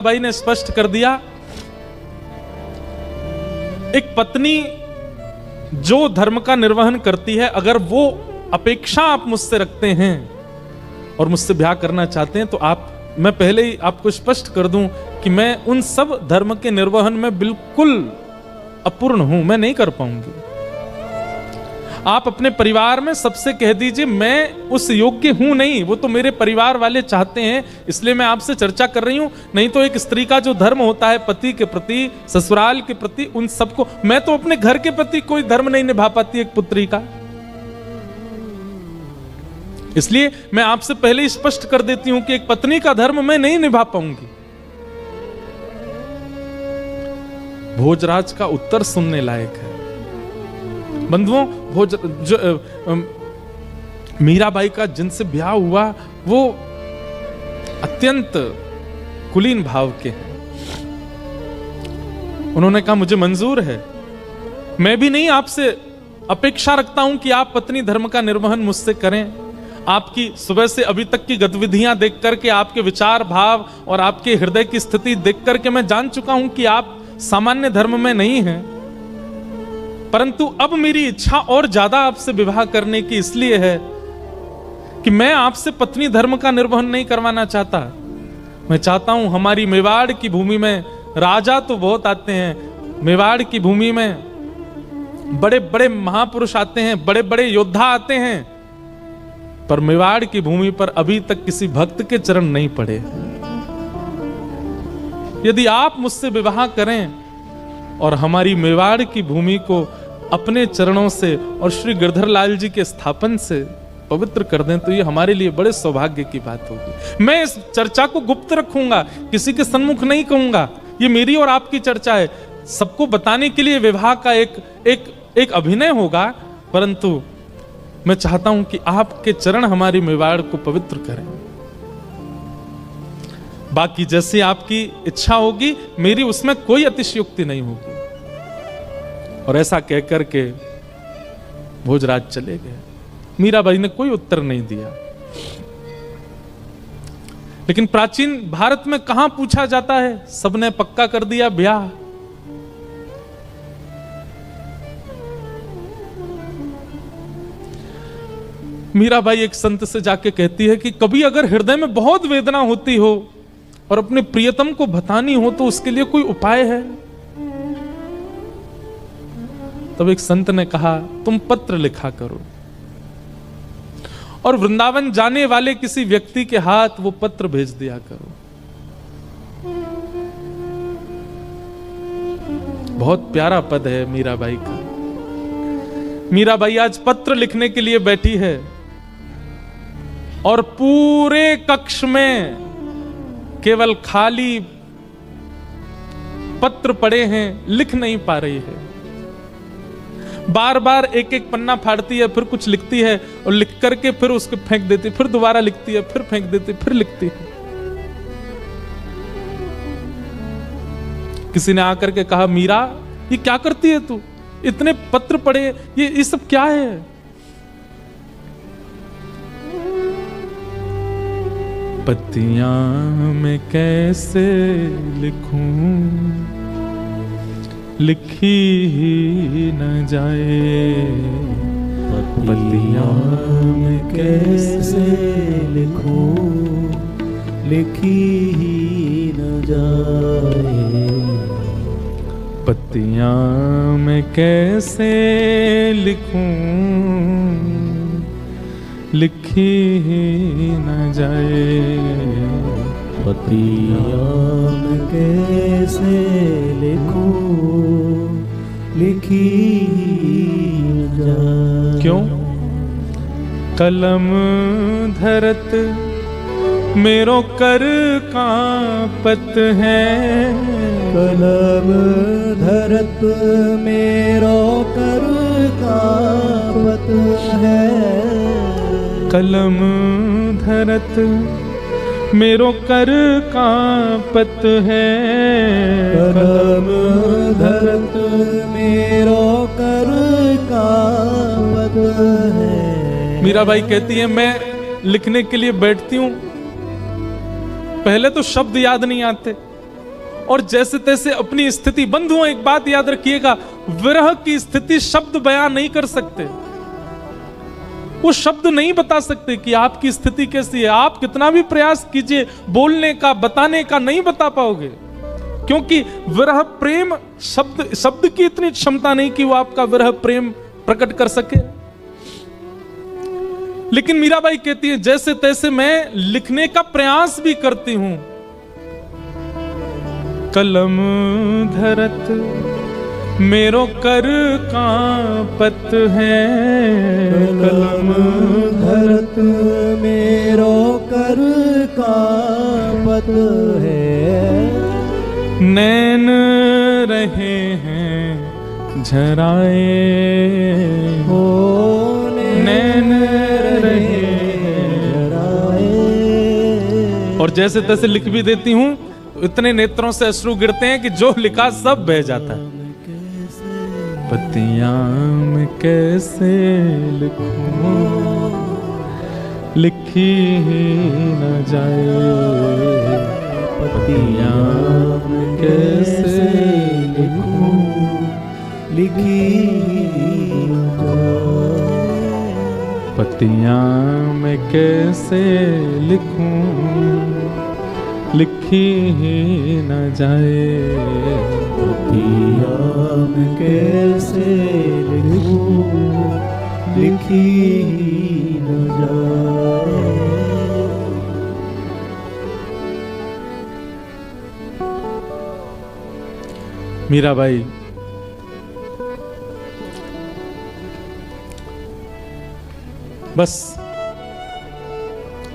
By ने स्पष्ट कर दिया, एक पत्नी जो धर्म का निर्वहन करती है, अगर वो अपेक्षा आप मुझसे रखते हैं और मुझसे ब्याह करना चाहते हैं, तो मैं पहले ही आपको स्पष्ट कर दूं कि मैं उन सब धर्म के निर्वहन में बिल्कुल अपूर्ण हूं, मैं नहीं कर पाऊंगी। आप अपने परिवार में सबसे कह दीजिए मैं उस योग्य हूं नहीं, वो तो मेरे परिवार वाले चाहते हैं, इसलिए मैं आपसे चर्चा कर रही हूं। नहीं तो एक स्त्री का जो धर्म होता है पति के प्रति, ससुराल के प्रति, उन सबको, मैं तो अपने घर के प्रति कोई धर्म नहीं निभा पाती एक पुत्री का। इसलिए मैं आपसे पहले ही स्पष्ट कर देती हूं कि एक पत्नी का धर्म मैं नहीं निभा पाऊंगी। भोजराज का उत्तर सुनने लायक है बंधुओं। मीराबाई का जिनसे ब्याह हुआ वो अत्यंत कुलीन भाव के हैं। उन्होंने कहा मुझे मंजूर है, मैं भी नहीं आपसे अपेक्षा रखता हूं कि आप पत्नी धर्म का निर्वहन मुझसे करें। आपकी सुबह से अभी तक की गतिविधियां देख करके, आपके विचार भाव और आपके हृदय की स्थिति देख करके मैं जान चुका हूं कि आप सामान्य धर्म में नहीं हैं। परंतु अब मेरी इच्छा और ज्यादा आपसे विवाह करने की इसलिए है कि मैं आपसे पत्नी धर्म का निर्वहन नहीं करवाना चाहता। मैं चाहता हूं, हमारी मेवाड़ की भूमि में राजा तो बहुत आते हैं, मेवाड़ की भूमि में बड़े बड़े महापुरुष आते हैं, बड़े बड़े योद्धा आते हैं, पर मेवाड़ की भूमि पर अभी तक किसी भक्त के चरण नहीं पड़े। यदि आप मुझसे विवाह करें और हमारी मेवाड़ की भूमि को अपने चरणों से और श्री गिरधर लाल जी के स्थापन से पवित्र कर दें, तो ये हमारे लिए बड़े सौभाग्य की बात होगी। मैं इस चर्चा को गुप्त रखूंगा, किसी के सन्मुख नहीं कहूंगा। ये मेरी और आपकी चर्चा है, सबको बताने के लिए विवाह का एक अभिनय होगा, परंतु मैं चाहता हूं कि आपके चरण हमारी मेवाड़ को पवित्र करें। बाकी जैसी आपकी इच्छा होगी, मेरी उसमें कोई अतिशयोक्ति नहीं होगी। और ऐसा कहकर के भोजराज चले गए। मीराबाई ने कोई उत्तर नहीं दिया। लेकिन प्राचीन भारत में कहां पूछा जाता है, सबने पक्का कर दिया ब्याह। मीराबाई एक संत से जाके कहती है कि कभी अगर हृदय में बहुत वेदना होती हो और अपने प्रियतम को बतानी हो तो उसके लिए कोई उपाय है? तब एक संत ने कहा, तुम पत्र लिखा करो और वृंदावन जाने वाले किसी व्यक्ति के हाथ वो पत्र भेज दिया करो। बहुत प्यारा पद है मीराबाई का। मीराबाई आज पत्र लिखने के लिए बैठी है और पूरे कक्ष में केवल खाली पत्र पड़े हैं, लिख नहीं पा रही है। बार बार एक एक पन्ना फाड़ती है, फिर कुछ लिखती है और लिख करके फिर उसको फेंक देती, फिर दोबारा लिखती है, फिर फेंक देती, फिर लिखती है। किसी ने आकर के कहा, मीरा ये क्या करती है तू, इतने पत्र पड़े, ये सब क्या है? पत्तियां मैं कैसे लिखूं, लिखी ही न जाए। पत्तियां मैं कैसे लिखूं, लिखी ही न जाए। पत्तियां मैं कैसे लिखूं, लिखी ही न जाए। पत्तियां मैं कैसे लिखूं, लिखी ही न जाए। क्यों? कलम धरत मेरो कर कांपत है। कलम धरत मेरो कर कांपत है। कलम धरत मेरो कर कांपत है। कलम धरत मेरो कर कांपत है। मीराबाई कहती है, मैं लिखने के लिए बैठती हूं, पहले तो शब्द याद नहीं आते, और जैसे तैसे अपनी स्थिति। बंधुओं, एक बात याद रखिएगा, विरह की स्थिति शब्द बयान नहीं कर सकते। वो शब्द नहीं बता सकते कि आपकी स्थिति कैसी है। आप कितना भी प्रयास कीजिए बोलने का, बताने का, नहीं बता पाओगे, क्योंकि विरह प्रेम शब्द की इतनी क्षमता नहीं कि वो आपका विरह प्रेम प्रकट कर सके। लेकिन मीराबाई कहती है, जैसे तैसे मैं लिखने का प्रयास भी करती हूं। कलम धरत मेरो कर कांपत है, कलम धरत मेरो कर कांपत है। नैन रहे हैं झराए, हो नैन रहे झराए। और जैसे तैसे लिख भी देती हूं, इतने नेत्रों से अश्रु गिरते हैं कि जो लिखा सब बह जाता है। पतियां मैं कैसे लिखूं, लिखी ही न जाए। पतियां मैं कैसे लिखूं, लिखी न जाए। पतियां मैं कैसे लिखूं, लिखी ही न जाए। पतियां मैं कैसे लिखूं, लिखी ही न जाए। मीराबाई बस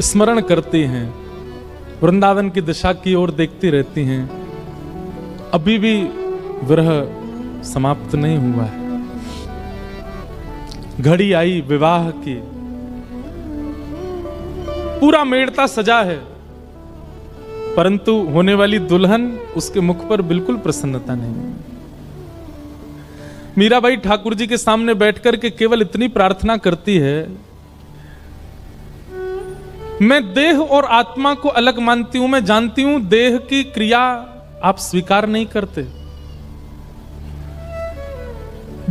स्मरण करती हैं, वृंदावन की दिशा की ओर देखती रहती हैं। अभी भी विरह समाप्त नहीं हुआ है। घड़ी आई विवाह की, पूरा मेड़ता सजा है, परंतु होने वाली दुल्हन, उसके मुख पर बिल्कुल प्रसन्नता नहीं है। मीराबाई ठाकुर जी के सामने बैठकर के केवल इतनी प्रार्थना करती है, मैं देह और आत्मा को अलग मानती हूं। मैं जानती हूं देह की क्रिया आप स्वीकार नहीं करते।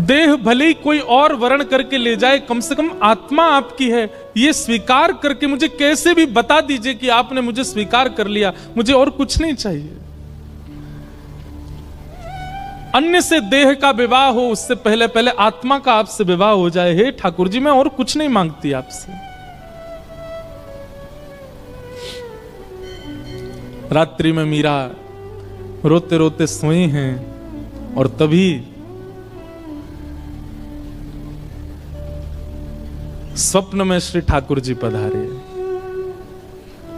देह भले ही कोई और वर्ण करके ले जाए, कम से कम आत्मा आपकी है, ये स्वीकार करके मुझे कैसे भी बता दीजिए कि आपने मुझे स्वीकार कर लिया। मुझे और कुछ नहीं चाहिए। अन्य से देह का विवाह हो, उससे पहले पहले आत्मा का आपसे विवाह हो जाए। हे ठाकुर जी, मैं और कुछ नहीं मांगती आपसे। रात्रि में मीरा रोते रोते सोई हैं और तभी स्वप्न में श्री ठाकुर जी पधारे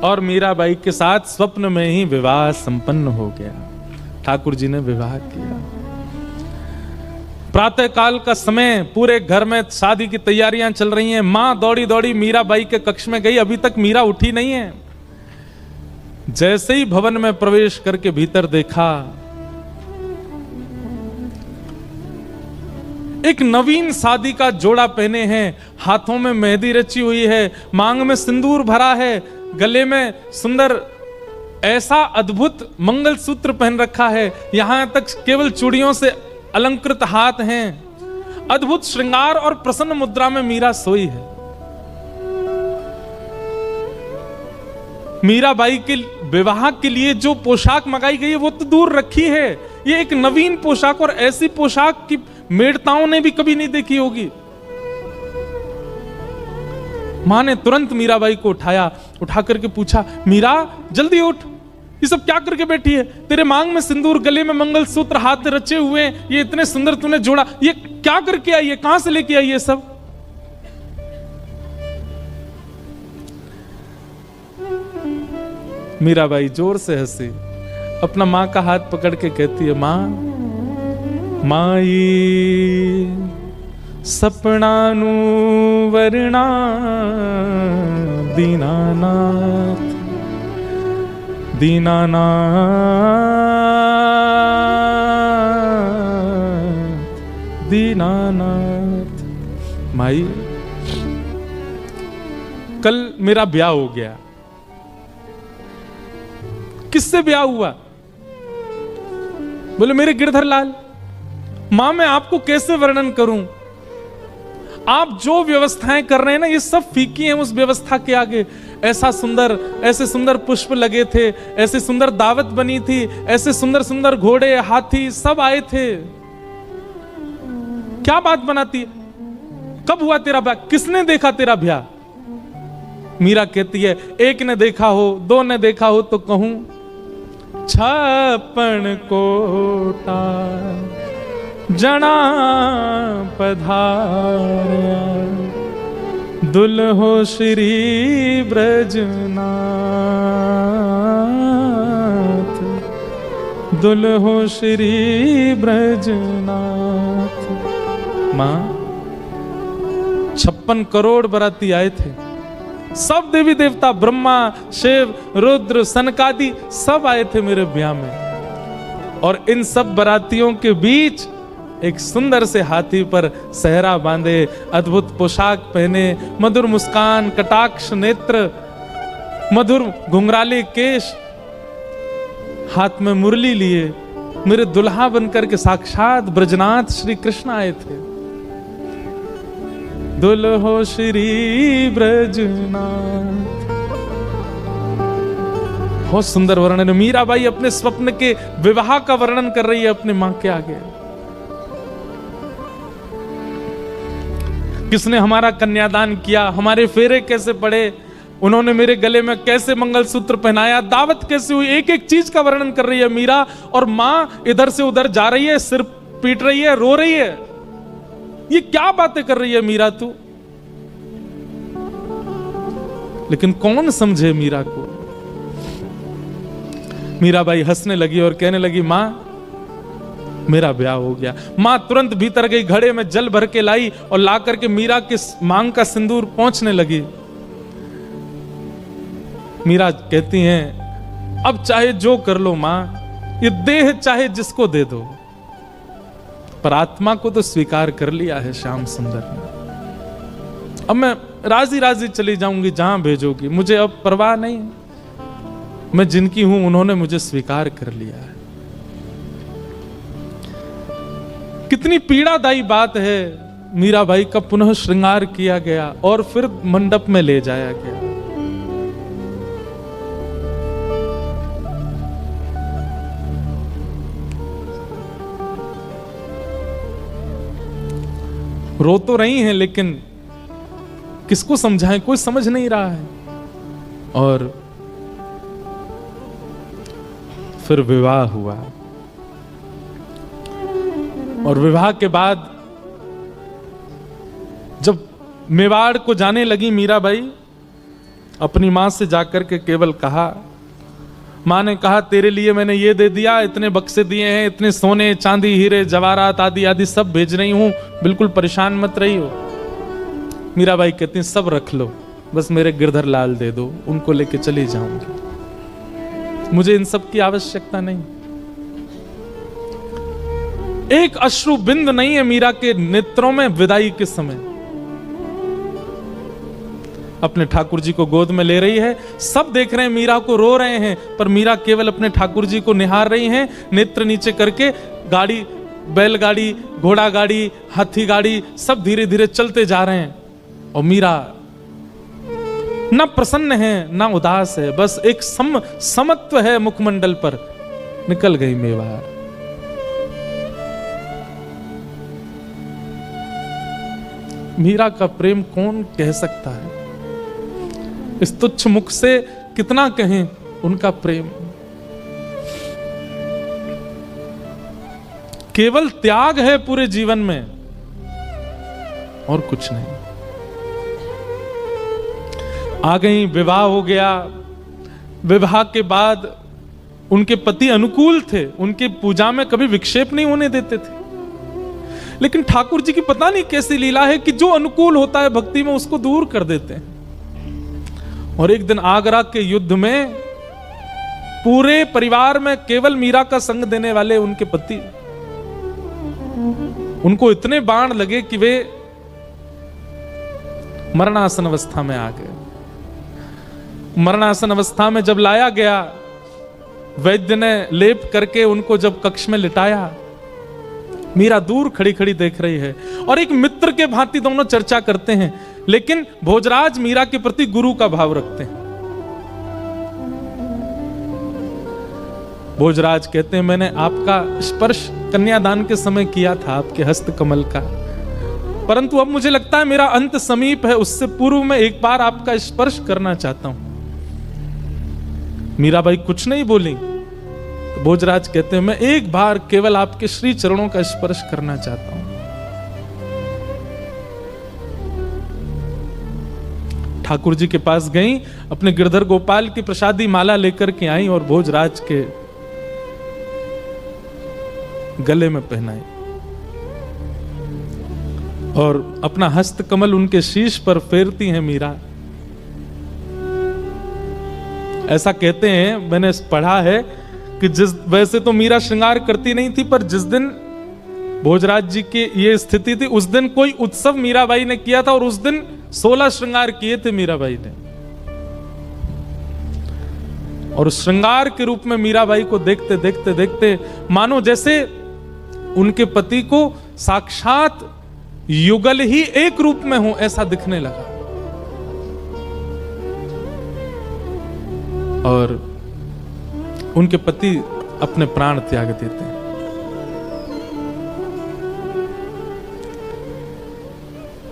और मीराबाई के साथ स्वप्न में ही विवाह संपन्न हो गया। ठाकुर जी ने विवाह किया। प्रातः काल का समय, पूरे घर में शादी की तैयारियां चल रही हैं। मां दौड़ी दौड़ी मीराबाई के कक्ष में गई, अभी तक मीरा उठी नहीं है। जैसे ही भवन में प्रवेश करके भीतर देखा, एक नवीन शादी का जोड़ा पहने हैं, हाथों में मेहंदी रची हुई है, मांग में सिंदूर भरा है, गले में सुंदर ऐसा अद्भुत मंगलसूत्र पहन रखा है, यहां तक केवल चूड़ियों से अलंकृत हाथ हैं। अद्भुत श्रृंगार और प्रसन्न मुद्रा में मीरा सोई है। मीराबाई के विवाह के लिए जो पोशाक मंगाई गई है वो तो दूर रखी है, ये एक नवीन पोशाक, और ऐसी पोशाक की मेड़ताओं ने भी कभी नहीं देखी होगी। मां ने तुरंत मीराबाई को उठाया, उठा करके पूछा, मीरा जल्दी उठ, ये सब क्या करके बैठी है? तेरे मांग में सिंदूर, गले में मंगलसूत्र, हाथ रचे हुए हैं, ये इतने सुंदर तूने जोड़ा, ये क्या करके आई है? कहां से लेके आई ये सब? मीराबाई जोर से हंसी, अपना मां का हाथ पकड़ के कहती है, मां, माई सपनानु वरना दीनानाथ, दीनानाथ, दीनानाथ। माई, कल मेरा ब्याह हो गया। किससे ब्याह हुआ? बोले मेरे गिरधर लाल, मां मैं आपको कैसे वर्णन करूं, आप जो व्यवस्थाएं कर रहे हैं ना ये सब फीकी हैं उस व्यवस्था के आगे। ऐसा सुंदर, ऐसे सुंदर पुष्प लगे थे, ऐसे सुंदर दावत बनी थी, ऐसे सुंदर सुंदर घोड़े हाथी सब आए थे, क्या बात बनाती है, कब हुआ तेरा ब्याह, किसने देखा तेरा ब्याह। मीरा कहती है एक ने देखा हो, दो ने देखा हो तो कहूं 56 कोटा जना पधारा, दुल्हो श्री ब्रजनाथ, दुल्हो श्री ब्रजनाथ। मां 56 करोड़ बराती आए थे, सब देवी देवता, ब्रह्मा, शिव, रुद्र, सनकादि सब आए थे मेरे ब्याह में। और इन सब बरातियों के बीच एक सुंदर से हाथी पर सहरा बांधे, अद्भुत पोशाक पहने, मधुर मुस्कान, कटाक्ष नेत्र, मधुर घुंघराले केश, हाथ में मुरली लिए मेरे दुल्हा बनकर के साक्षात ब्रजनाथ श्री कृष्ण आए थे। दुल्हो श्री ब्रजनाथ। बहुत सुंदर वर्णन है। मीराबाई अपने स्वप्न के विवाह का वर्णन कर रही है अपने मां के आगे। किसने हमारा कन्यादान किया, हमारे फेरे कैसे पड़े, उन्होंने मेरे गले में कैसे मंगलसूत्र पहनाया, दावत कैसे हुई, एक एक चीज का वर्णन कर रही है मीरा। और मां इधर से उधर जा रही है, सिर पीट रही है, रो रही है। ये क्या बातें कर रही है मीरा तू। लेकिन कौन समझे मीरा को। मीराबाई हंसने लगी और कहने लगी मां मेरा ब्याह हो गया। मां तुरंत भीतर गई, घड़े में जल भर के लाई और ला करके मीरा के मांग का सिंदूर पोंछने लगी। मीरा कहती हैं अब चाहे जो कर लो मां, ये देह चाहे जिसको दे दो, पर आत्मा को तो स्वीकार कर लिया है श्याम सुंदर ने। अब मैं राजी राजी चली जाऊंगी जहां भेजोगी, मुझे अब परवाह नहीं, मैं जिनकी हूं उन्होंने मुझे स्वीकार कर लिया है। कितनी पीड़ादायी बात है। मीराबाई का पुनः श्रृंगार किया गया और फिर मंडप में ले जाया गया। रो तो रही हैं लेकिन किसको समझाएं, कोई समझ नहीं रहा है। और फिर विवाह हुआ और विवाह के बाद जब मेवाड़ को जाने लगी मीराबाई, अपनी मां से जाकर के केवल कहा, मां ने कहा तेरे लिए मैंने ये दे दिया, इतने बक्से दिए हैं, इतने सोने चांदी हीरे जवाहरात आदि आदि सब भेज रही हूं, बिल्कुल परेशान मत रही हो। मीराबाई कहती हैं सब रख लो, बस मेरे गिरधर लाल दे दो, उनको लेके चली जाऊंगी, मुझे इन सब की आवश्यकता नहीं। एक अश्रु बिंद नहीं है मीरा के नेत्रों में विदाई के समय। अपने ठाकुर जी को गोद में ले रही है, सब देख रहे हैं मीरा को, रो रहे हैं, पर मीरा केवल अपने ठाकुर जी को निहार रही हैं, नेत्र नीचे करके। गाड़ी, बैलगाड़ी, घोड़ा गाड़ी, हाथी गाड़ी सब धीरे धीरे चलते जा रहे हैं और मीरा ना प्रसन्न है ना उदास है, बस एक समत्व है मुखमंडल पर। निकल गई मेवाड़। मीरा का प्रेम कौन कह सकता है, इस तुच्छ मुख से कितना कहें उनका प्रेम। केवल त्याग है पूरे जीवन में और कुछ नहीं। आ गई, विवाह हो गया। विवाह के बाद उनके पति अनुकूल थे, उनके पूजा में कभी विक्षेप नहीं होने देते थे। लेकिन ठाकुर जी की पता नहीं कैसी लीला है कि जो अनुकूल होता है भक्ति में उसको दूर कर देते हैं। और एक दिन आगरा के युद्ध में पूरे परिवार में केवल मीरा का संग देने वाले उनके पति, उनको इतने बाण लगे कि वे मरणासन अवस्था में आ गए। मरणासन अवस्था में जब लाया गया वैद्य ने लेप करके उनको जब कक्ष में लिटाया, मीरा दूर खड़ी खड़ी देख रही है और एक मित्र के भांति दोनों चर्चा करते हैं, लेकिन भोजराज मीरा के प्रति गुरु का भाव रखते हैं। भोजराज कहते हैं, मैंने आपका स्पर्श कन्यादान के समय किया था, आपके हस्त कमल का, परंतु अब मुझे लगता है मेरा अंत समीप है, उससे पूर्व में एक बार आपका स्पर्श करना चाहता हूं। मीराबाई कुछ नहीं बोली। तो भोजराज कहते हैं, मैं एक बार केवल आपके श्री चरणों का स्पर्श करना चाहता हूं। ठाकुर जी के पास गई, अपने गिरधर गोपाल की प्रसादी माला लेकर के आई और भोजराज के गले में पहनाई और अपना हस्त कमल उनके शीश पर फेरती हैं मीरा। ऐसा कहते हैं, मैंने पढ़ा है कि वैसे तो मीरा श्रृंगार करती नहीं थी, पर जिस दिन भोजराज जी की ये स्थिति थी, उस दिन कोई उत्सव मीराबाई ने किया था और उस दिन 16 श्रृंगार किए थे मीराबाई ने। और श्रृंगार के रूप में मीराबाई को देखते देखते देखते मानो जैसे उनके पति को साक्षात युगल ही एक रूप में हो, ऐसा दिखने लगा। और उनके पति अपने प्राण त्याग देते हैं।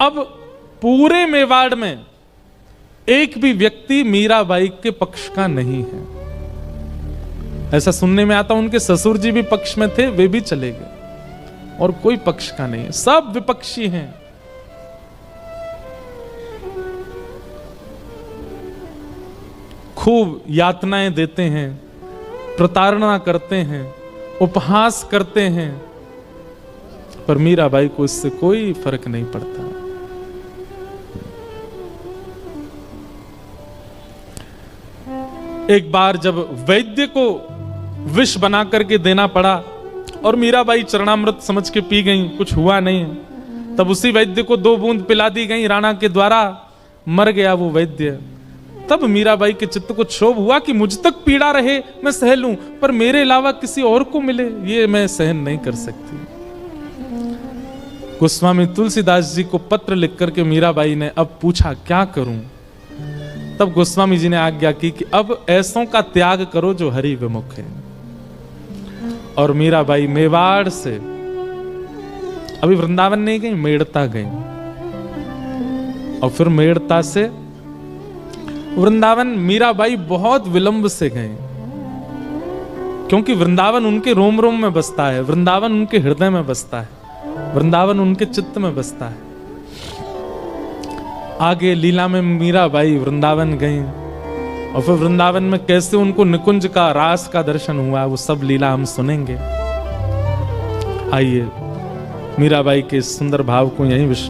अब पूरे मेवाड़ में एक भी व्यक्ति मीराबाई के पक्ष का नहीं है। ऐसा सुनने में आता, उनके ससुर जी भी पक्ष में थे, वे भी चले गए और कोई पक्ष का नहीं है, सब विपक्षी हैं। खूब यातनाएं देते हैं, प्रताड़ना करते हैं, उपहास करते हैं, पर मीराबाई को इससे कोई फर्क नहीं पड़ता। एक बार जब वैद्य को विष बना करके देना पड़ा और मीराबाई चरणामृत समझ के पी गई, कुछ हुआ नहीं, तब उसी वैद्य को 2 बूंद पिला दी गई राणा के द्वारा, मर गया वो वैद्य। तब मीराबाई के चित्त को क्षोभ हुआ कि मुझ तक पीड़ा रहे मैं सह लूं, पर मेरे अलावा किसी और को मिले ये मैं सहन नहीं कर सकती। गोस्वामी तुलसीदास जी को पत्र लिख करके मीराबाई ने अब पूछा क्या करूं। तब गोस्वामी जी ने आज्ञा की कि अब ऐसों का त्याग करो जो हरि विमुख है। और मीराबाई मेवाड़ से अभी वृंदावन नहीं गई, मेड़ता गई, और फिर मेड़ता से वृंदावन मीराबाई बहुत विलंब से गए, क्योंकि वृंदावन उनके रोम रोम में बसता है, वृंदावन उनके हृदय में बसता है, वृंदावन उनके चित्त में बसता है। आगे लीला में मीराबाई वृंदावन गई और फिर वृंदावन में कैसे उनको निकुंज का रास का दर्शन हुआ, वो सब लीला हम सुनेंगे। आइए मीराबाई के सुंदर भाव को यहीं